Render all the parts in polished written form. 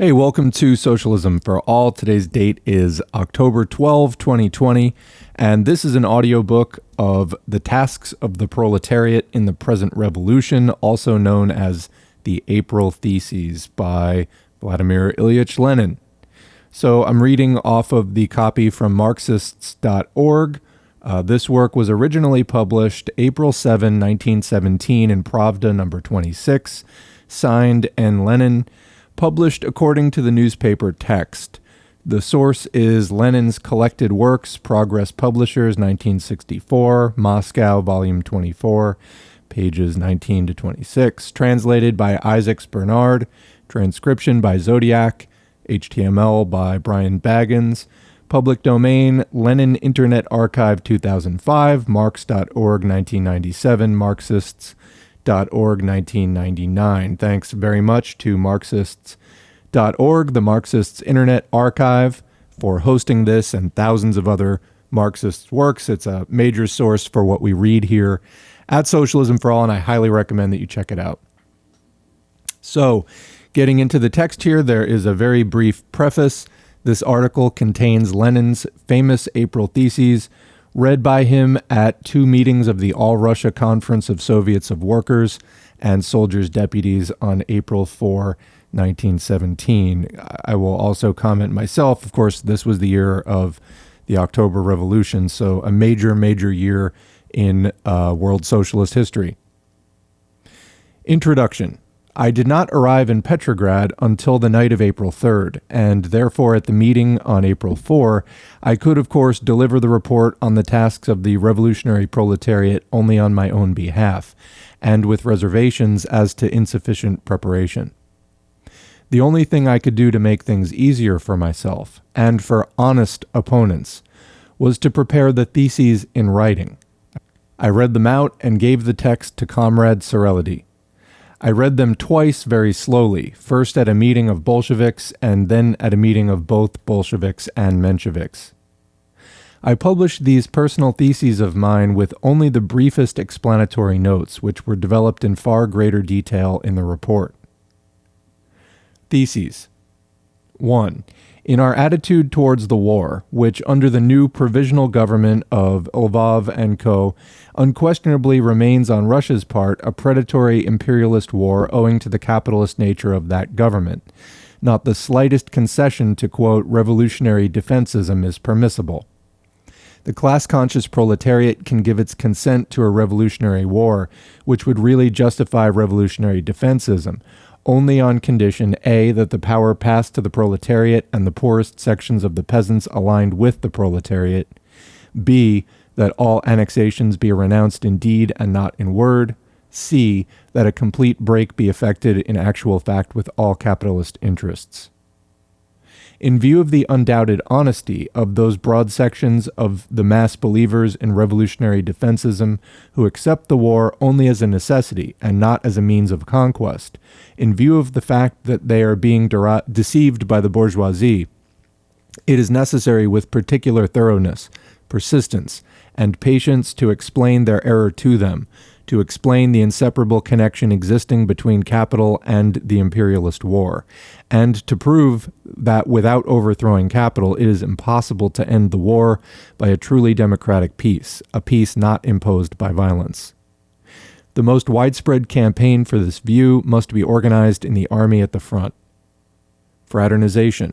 Hey, welcome to Socialism for All. Today's date is October 12, 2020, and this is an audiobook of The Tasks of the Proletariat in the Present Revolution, also known as the April Theses by Vladimir Ilyich Lenin. So I'm reading off of the copy from Marxists.org. This work was originally published April 7, 1917 in Pravda number 26, signed N. Lenin, published according to the newspaper Text. The source is Lenin's Collected Works, Progress Publishers, 1964, Moscow, Volume 24, pages 19 to 26, translated by Isaacs Bernard, transcription by Zodiac, HTML by Brian Baggins, public domain, Lenin Internet Archive 2005, Marx.org 1997, Marxists.org 1999. Thanks very much to Marxists.org, the Marxists Internet Archive, for hosting this and thousands of other Marxists' works. It's a major source for what we read here at Socialism for All, and I highly recommend that you check it out. So, getting into the text here, there is a very brief preface. This article contains Lenin's famous April Theses, read by him at two meetings of the All-Russia Conference of Soviets of Workers and Soldiers' Deputies on April 4, 1917. I will also comment myself. Of course, this was the year of the October Revolution, so a major year in world socialist history. Introduction. I did not arrive in Petrograd until the night of April 3rd, and therefore at the meeting on April 4, I could of course deliver the report on the tasks of the revolutionary proletariat only on my own behalf, and with reservations as to insufficient preparation. The only thing I could do to make things easier for myself, and for honest opponents, was to prepare the theses in writing. I read them out and gave the text to Comrade Sorelity. I read them twice very slowly, first at a meeting of Bolsheviks and then at a meeting of both Bolsheviks and Mensheviks. I published these personal theses of mine with only the briefest explanatory notes, which were developed in far greater detail in the report. Theses. 1. In our attitude towards the war, which under the new provisional government of Lvov and Co. unquestionably remains on Russia's part a predatory imperialist war owing to the capitalist nature of that government, not the slightest concession to, quote, revolutionary defensism is permissible. The class-conscious proletariat can give its consent to a revolutionary war, which would really justify revolutionary defensism, only on condition A, that the power passed to the proletariat and the poorest sections of the peasants aligned with the proletariat, B, that all annexations be renounced in deed and not in word, C, that a complete break be effected in actual fact with all capitalist interests. In view of the undoubted honesty of those broad sections of the mass believers in revolutionary defensism who accept the war only as a necessity and not as a means of conquest, in view of the fact that they are being deceived by the bourgeoisie, it is necessary with particular thoroughness, persistence, and patience to explain their error to them, to explain the inseparable connection existing between capital and the imperialist war, and to prove that without overthrowing capital it is impossible to end the war by a truly democratic peace, a peace not imposed by violence. The most widespread campaign for this view must be organized in the army at the front. Fraternization.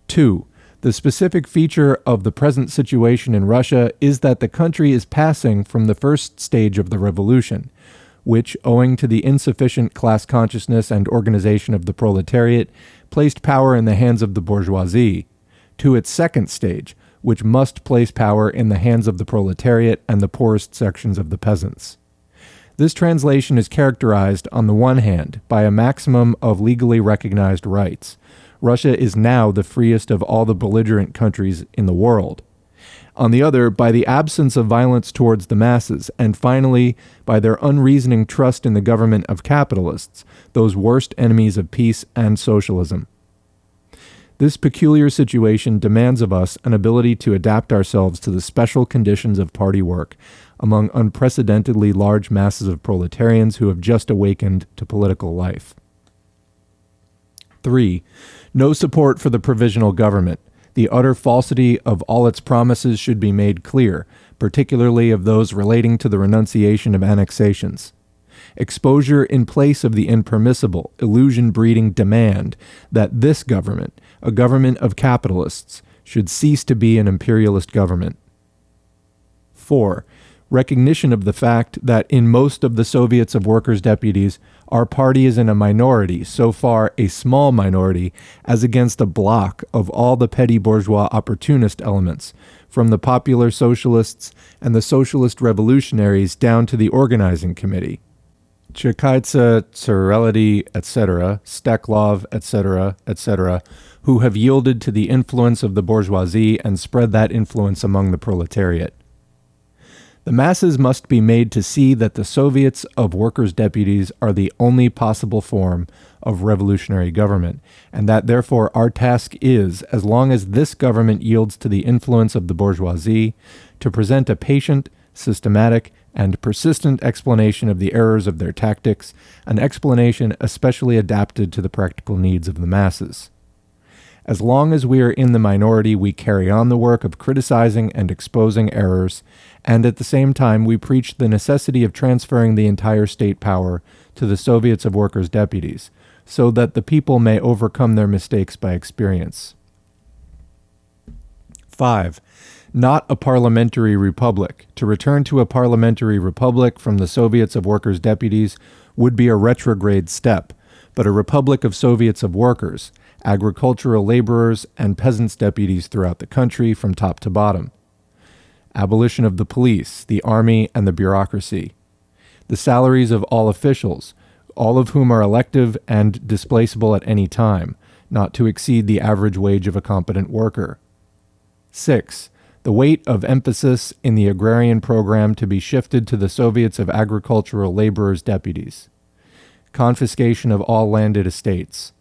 2. The specific feature of the present situation in Russia is that the country is passing from the first stage of the revolution, which, owing to the insufficient class consciousness and organization of the proletariat, placed power in the hands of the bourgeoisie, to its second stage, which must place power in the hands of the proletariat and the poorest sections of the peasants. This translation is characterized, on the one hand, by a maximum of legally recognized rights. Russia is now the freest of all the belligerent countries in the world. On the other, by the absence of violence towards the masses, and finally, by their unreasoning trust in the government of capitalists, those worst enemies of peace and socialism. This peculiar situation demands of us an ability to adapt ourselves to the special conditions of party work among unprecedentedly large masses of proletarians who have just awakened to political life. 3. No support for the provisional government. The utter falsity of all its promises should be made clear, particularly of those relating to the renunciation of annexations. Exposure in place of the impermissible, illusion-breeding demand that this government, a government of capitalists, should cease to be an imperialist government. 4. Recognition of the fact that in most of the Soviets of Workers' Deputies, our party is in a minority, so far a small minority, as against a bloc of all the petty bourgeois opportunist elements, from the popular socialists and the socialist revolutionaries down to the organizing committee. Chekaitsa, Tsarelity, etc., Steklov, etc., who have yielded to the influence of the bourgeoisie and spread that influence among the proletariat. The masses must be made to see that the Soviets of Workers' Deputies are the only possible form of revolutionary government, and that therefore our task is, as long as this government yields to the influence of the bourgeoisie, to present a patient, systematic, and persistent explanation of the errors of their tactics, an explanation especially adapted to the practical needs of the masses. As long as we are in the minority, we carry on the work of criticizing and exposing errors, and at the same time we preach the necessity of transferring the entire state power to the Soviets of Workers' Deputies, so that the people may overcome their mistakes by experience. 5. Not a parliamentary republic. To return to a parliamentary republic from the Soviets of Workers' Deputies would be a retrograde step, but a republic of Soviets of workers, agricultural laborers, and peasants' deputies throughout the country from top to bottom. Abolition of the police, the army, and the bureaucracy. The salaries of all officials, all of whom are elective and displaceable at any time, not to exceed the average wage of a competent worker. 6. The weight of emphasis in the agrarian program to be shifted to the Soviets of Agricultural Laborers' Deputies. Confiscation of all landed estates.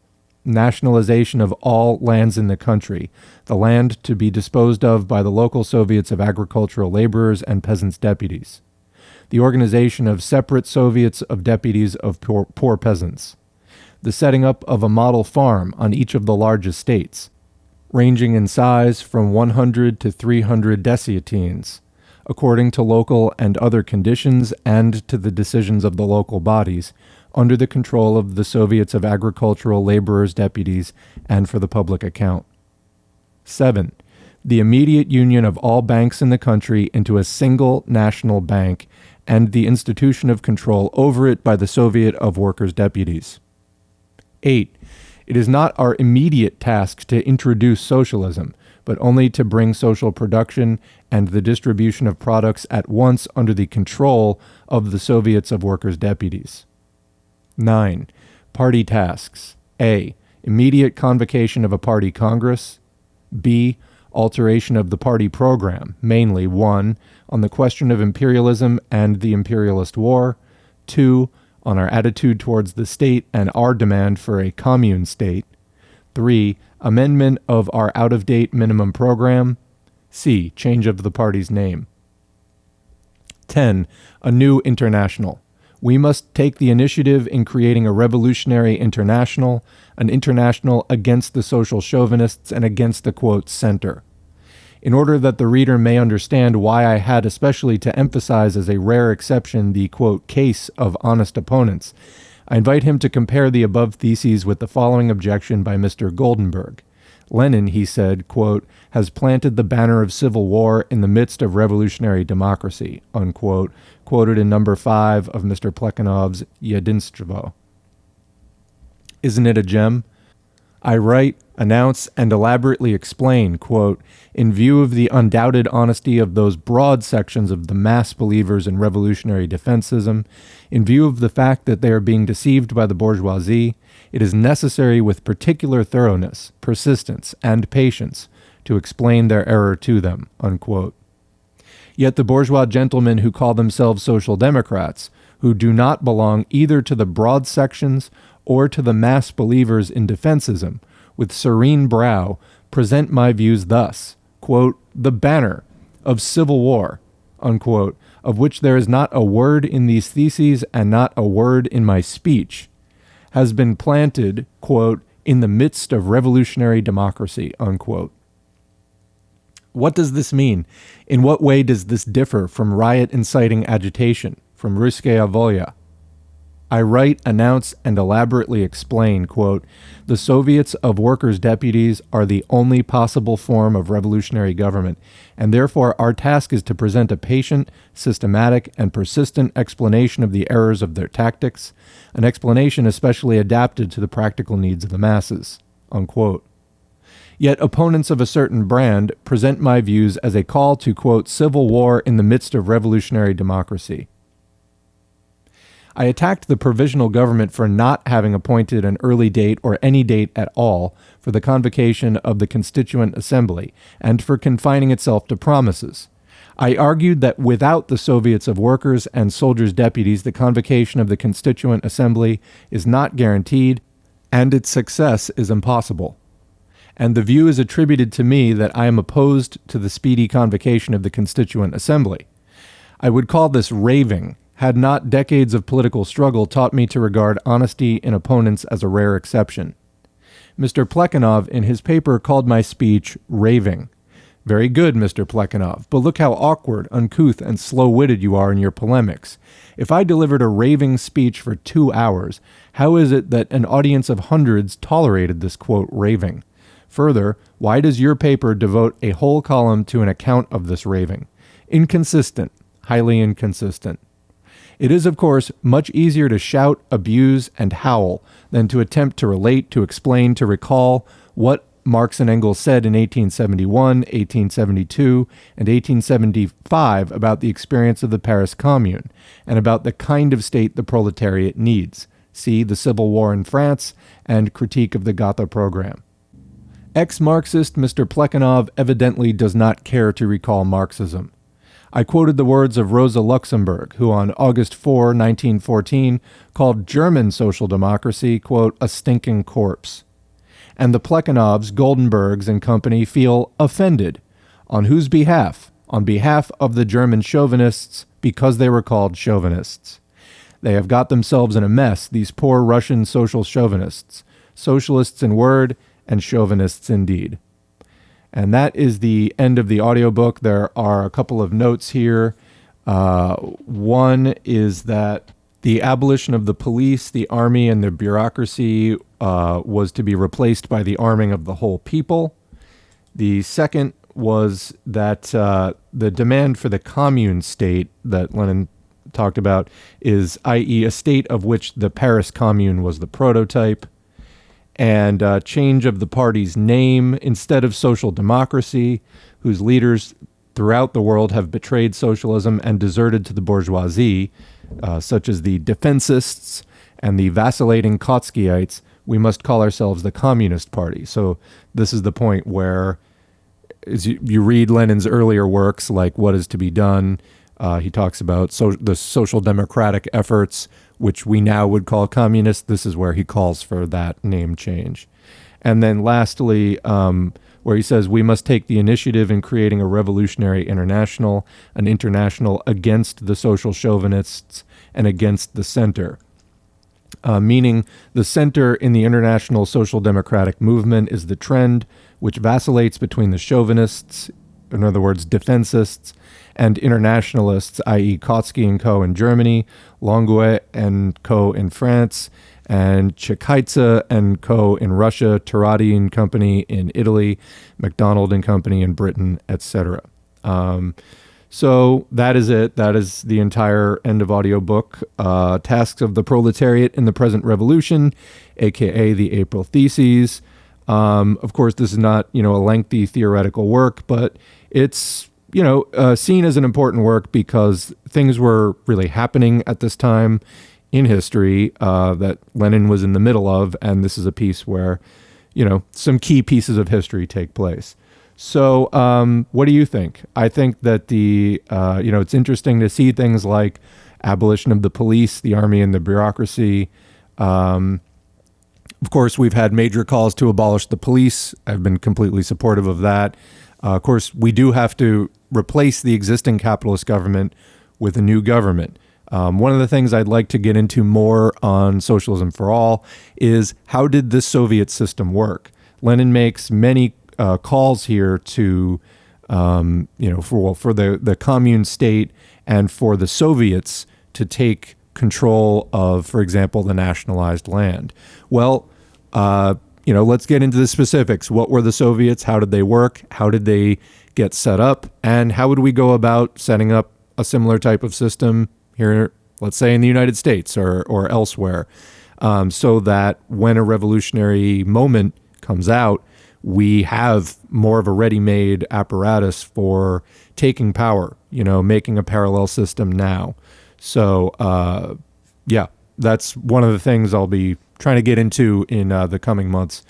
Nationalization of all lands in the country, the land to be disposed of by the local Soviets of Agricultural Laborers and Peasants' Deputies. The organization of separate Soviets of Deputies of poor peasants. The setting up of a model farm on each of the large estates, ranging in size from 100 to 300 desiatines, according to local and other conditions and to the decisions of the local bodies, under the control of the Soviets of Agricultural Laborers' Deputies and for the public account. 7. The immediate union of all banks in the country into a single national bank and the institution of control over it by the Soviet of Workers' Deputies. 8. It is not our immediate task to introduce socialism, but only to bring social production and the distribution of products at once under the control of the Soviets of Workers' Deputies. 9. Party tasks. A. Immediate convocation of a party congress. B. Alteration of the party program, mainly 1. On the question of imperialism and the imperialist war. 2. On our attitude towards the state and our demand for a commune state. 3. Amendment of our out-of-date minimum program. C. Change of the party's name. 10. A new international. We must take the initiative in creating a revolutionary international, an international against the social chauvinists and against the, quote, center. In order that the reader may understand why I had especially to emphasize as a rare exception the, quote, case of honest opponents, I invite him to compare the above theses with the following objection by Mr. Goldenberg. Lenin, he said, quote, has planted the banner of civil war in the midst of revolutionary democracy, unquote, quoted in number 5 of Mr. Plekhanov's Yedinstvo. Isn't it a gem? I write, announce, and elaborately explain, quote, in view of the undoubted honesty of those broad sections of the mass believers in revolutionary defensism, in view of the fact that they are being deceived by the bourgeoisie, it is necessary with particular thoroughness, persistence, and patience to explain their error to them, unquote. Yet the bourgeois gentlemen who call themselves social democrats, who do not belong either to the broad sections or to the mass believers in defensism, with serene brow, present my views thus, quote, the banner of civil war, unquote, of which there is not a word in these theses and not a word in my speech, has been planted, quote, in the midst of revolutionary democracy, unquote. What does this mean? In what way does this differ from riot-inciting agitation, from Ruskaya Volya? I write, announce, and elaborately explain, quote, the Soviets of workers' deputies are the only possible form of revolutionary government, and therefore our task is to present a patient, systematic, and persistent explanation of the errors of their tactics, an explanation especially adapted to the practical needs of the masses, unquote. Yet opponents of a certain brand present my views as a call to, quote, civil war in the midst of revolutionary democracy. I attacked the provisional government for not having appointed an early date or any date at all for the convocation of the Constituent Assembly and for confining itself to promises. I argued that without the Soviets of Workers and Soldiers' Deputies, the convocation of the Constituent Assembly is not guaranteed and its success is impossible. And the view is attributed to me that I am opposed to the speedy convocation of the Constituent Assembly. I would call this raving, had not decades of political struggle taught me to regard honesty in opponents as a rare exception. Mr. Plekhanov, in his paper, called my speech raving. Very good, Mr. Plekhanov, but look how awkward, uncouth, and slow-witted you are in your polemics. If I delivered a raving speech for 2 hours, how is it that an audience of hundreds tolerated this, quote, raving? Further, why does your paper devote a whole column to an account of this raving? Inconsistent, highly inconsistent. It is, of course, much easier to shout, abuse, and howl than to attempt to relate, to explain, to recall what Marx and Engels said in 1871, 1872, and 1875 about the experience of the Paris Commune and about the kind of state the proletariat needs. See The Civil War in France and Critique of the Gotha Program. Ex-Marxist Mr. Plekhanov evidently does not care to recall Marxism. I quoted the words of Rosa Luxemburg, who on August 4, 1914, called German social democracy, quote, a stinking corpse. And the Plekhanovs, Goldenbergs, and company feel offended. On whose behalf? On behalf of the German chauvinists, because they were called chauvinists. They have got themselves in a mess, these poor Russian social chauvinists. Socialists in word and chauvinists in deed. And that is the end of the audiobook. There are a couple of notes here. One is that the abolition of the police, the army, and the bureaucracy was to be replaced by the arming of the whole people. The second was that the demand for the commune state that Lenin talked about is, i.e., a state of which the Paris Commune was the prototype. And change of the party's name instead of social democracy, whose leaders throughout the world have betrayed socialism and deserted to the bourgeoisie, such as the defensists and the vacillating Trotskyites. We must call ourselves the Communist Party. So this is the point where, as you read Lenin's earlier works, like What is to be Done, he talks about the social democratic efforts, which we now would call communist. This is where he calls for that name change. And then lastly, where he says, we must take the initiative in creating a revolutionary international, an international against the social chauvinists and against the center. Meaning the center in the international social democratic movement is the trend which vacillates between the chauvinists, in other words, defensists, and internationalists, i.e. Kautsky and Co. in Germany, Longuet and Co. in France, and Chekaitsa and Co. in Russia, Turati and Company in Italy, MacDonald and Company in Britain, etc. So that is it. That is the entire end of audiobook. Tasks of the Proletariat in the Present Revolution, aka the April Theses. Of course, this is not, a lengthy theoretical work, but it's seen as an important work because things were really happening at this time in history that Lenin was in the middle of, and this is a piece where, some key pieces of history take place. So what do you think? I think that it's interesting to see things like abolition of the police, the army, and the bureaucracy. Of course, we've had major calls to abolish the police. I've been completely supportive of that. Of course, we do have to replace the existing capitalist government with a new government. One of the things I'd like to get into more on Socialism for All is how did this Soviet system work? Lenin makes many calls here to, for the commune state and for the Soviets to take control of, for example, the nationalized land. Well, let's get into the specifics. What were the Soviets? How did they work? How did they get set up? And how would we go about setting up a similar type of system here, let's say in the United States or elsewhere, so that when a revolutionary moment comes out, we have more of a ready-made apparatus for taking power, making a parallel system now. So, that's one of the things I'll be trying to get into in the coming months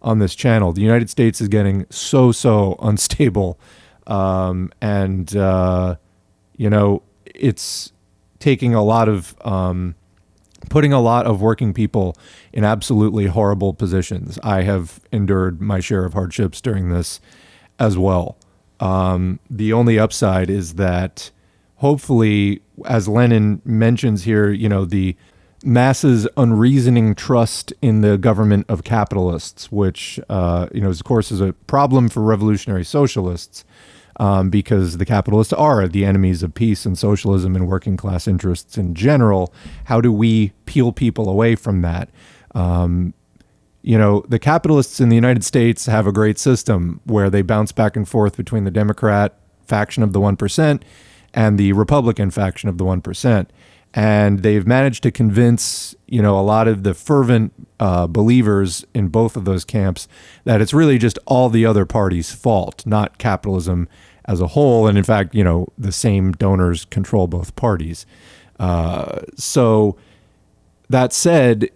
on this channel. The United States is getting so unstable, it's taking a lot of putting a lot of working people in absolutely horrible positions. I have endured my share of hardships during this as well. The only upside is that hopefully, as Lenin mentions here, the masses' unreasoning trust in the government of capitalists, which, of course, is a problem for revolutionary socialists, because the capitalists are the enemies of peace and socialism and working class interests in general. How do we peel people away from that? The capitalists in the United States have a great system where they bounce back and forth between the Democrat faction of the 1% and the Republican faction of the 1%. And they've managed to convince, a lot of the fervent believers in both of those camps that it's really just all the other parties' fault, not capitalism as a whole. And in fact, the same donors control both parties. So that said,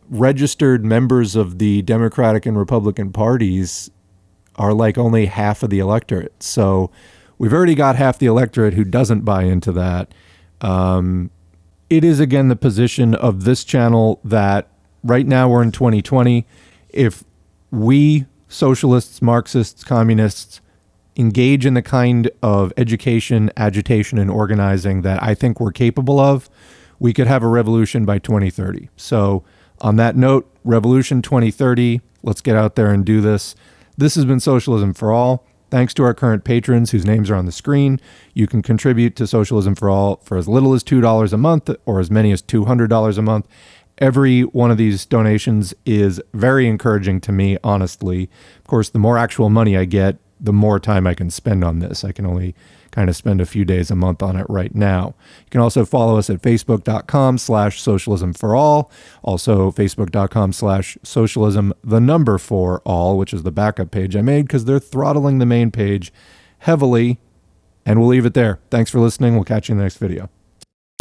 registered members of the Democratic and Republican parties are like only half of the electorate. So we've already got half the electorate who doesn't buy into that. It is, again, the position of this channel that right now we're in 2020. If we socialists, Marxists, communists engage in the kind of education, agitation, and organizing that I think we're capable of, we could have a revolution by 2030. So on that note, Revolution 2030, let's get out there and do this. This has been Socialism for All. Thanks to our current patrons whose names are on the screen. You can contribute to Socialism for All for as little as $2 a month or as many as $200 a month. Every one of these donations is very encouraging to me, honestly. Of course, the more actual money I get, the more time I can spend on this. I can only kind of spend a few days a month on it right now. You can also follow us at facebook.com/socialism for all. Also facebook.com/socialism, the number for all, which is the backup page I made because they're throttling the main page heavily. And we'll leave it there. Thanks for listening. We'll catch you in the next video.